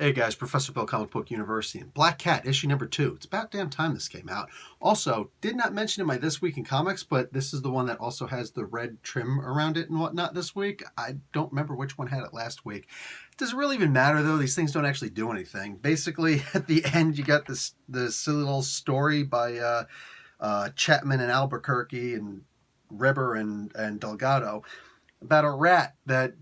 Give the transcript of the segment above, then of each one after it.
Hey guys, Professor Bill, Comic Book University, and Black Cat, issue number 2. It's about damn time this came out. Also, did not mention in my This Week in Comics, but this is the one that also has the red trim around it and whatnot this week. I don't remember which one had it last week. It doesn't really even matter though, these things don't actually do anything. Basically, at the end you got this silly little story by Chapman and Albuquerque and Ribber and Delgado about a rat that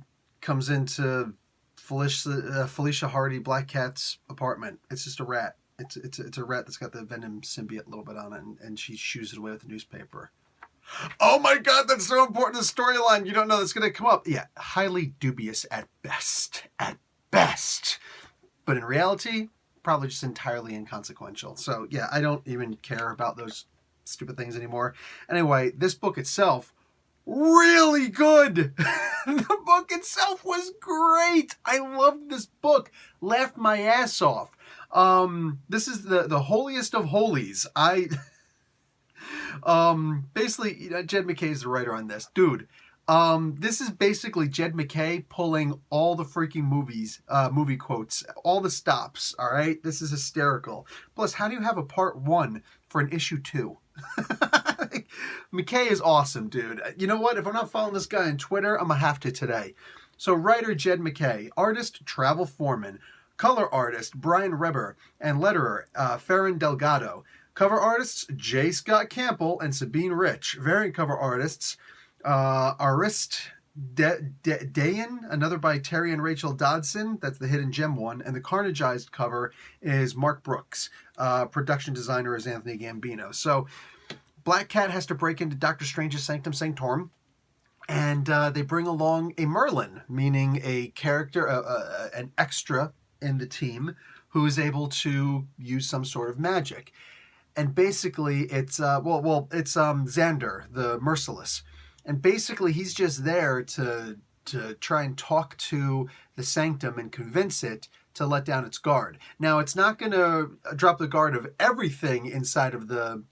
comes into Felicia Hardy, Black Cat's apartment. It's just a rat. It's a rat that's got the Venom symbiote a little bit on it, and she shoos it away with the newspaper. Oh my god, that's so important to the storyline. You don't know that's going to come up. Yeah, highly dubious at best. At best. But in reality, probably just entirely inconsequential. So yeah, I don't even care about those stupid things anymore. Anyway, this book itself, really good. The book itself was great. I loved this book. Laughed my ass off. This is the holiest of holies. Basically, Jed MacKay is the writer on this. Dude, this is basically Jed MacKay pulling all the freaking movie quotes, all the stops, all right? This is hysterical. Plus, how do you have a part 1 for an issue 2? MacKay is awesome, dude. You know what? If I'm not following this guy on Twitter, I'm going to have to today. So, writer Jed MacKay, artist Travel Foreman, color artist Brian Reber, and letterer Farron Delgado. Cover artists J. Scott Campbell and Sabine Rich. Variant cover artists Arist Dayan, another by Terry and Rachel Dodson. That's the Hidden Gem one. And the Carnageized cover is Mark Brooks. Production designer is Anthony Gambino. So Black Cat has to break into Doctor Strange's Sanctum Sanctorum. And they bring along a Merlin, meaning a character, an extra in the team who is able to use some sort of magic. And basically it's, it's Xander, the Merciless. And basically he's just there to try and talk to the Sanctum and convince it to let down its guard. Now, it's not going to drop the guard of everything inside of the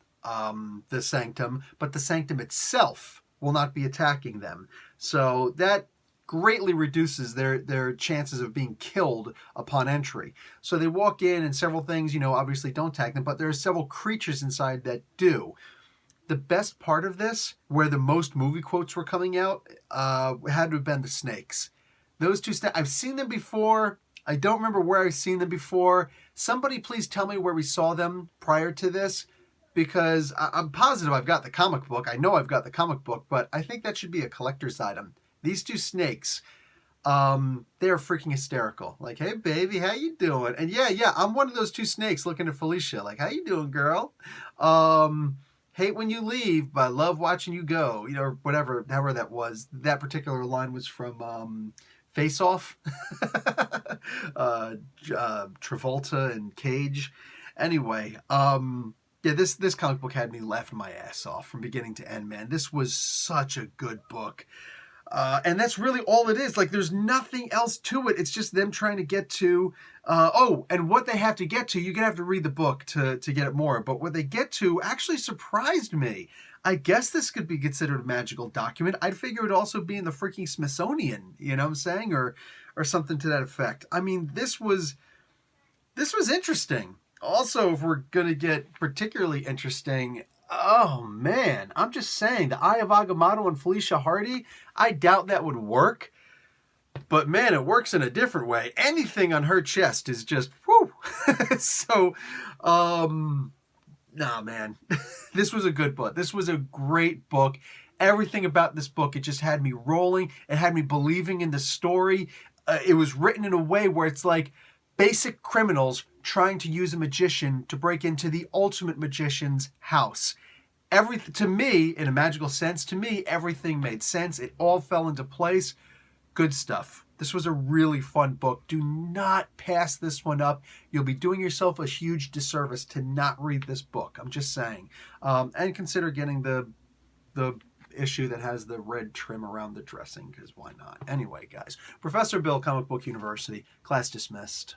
Sanctum, but the Sanctum itself will not be attacking them. So that greatly reduces their chances of being killed upon entry. So they walk in and several things, obviously don't attack them, but there are several creatures inside that do. The best part of this, where the most movie quotes were coming out, had to have been the snakes. Those two snakes, I've seen them before. I don't remember where I've seen them before. Somebody please tell me where we saw them prior to this, because I'm positive I've got the comic book. I know I've got the comic book, but I think that should be a collector's item. These two snakes, they're freaking hysterical. Like, hey, baby, how you doing? And yeah, I'm one of those two snakes looking at Felicia. Like, how you doing, girl? Hate when you leave, but I love watching you go. Whatever, however that was. That particular line was from Face Off. Travolta and Cage. Anyway, this comic book had me laughing my ass off from beginning to end, man. This was such a good book. And that's really all it is. Like, there's nothing else to it. It's just them trying to get to... and what they have to get to, you're going to have to read the book to get it more. But what they get to actually surprised me. I guess this could be considered a magical document. I'd figure it would also be in the freaking Smithsonian, you know what I'm saying? Or something to that effect. I mean, this was interesting. Also, if we're going to get particularly interesting... Oh, man. I'm just saying, the Eye of Agamotto and Felicia Hardy, I doubt that would work. But, man, it works in a different way. Anything on her chest is just, whew. So, nah, man. This was a good book. This was a great book. Everything about this book, it just had me rolling. It had me believing in the story. It was written in a way where it's like basic criminals trying to use a magician to break into the ultimate magician's house. To me, in a magical sense, everything made sense. It all fell into place. Good stuff. This was a really fun book. Do not pass this one up. You'll be doing yourself a huge disservice to not read this book. I'm just saying. And consider getting the issue that has the red trim around the dressing, because why not? Anyway, guys. Professor Bill, Comic Book University. Class dismissed.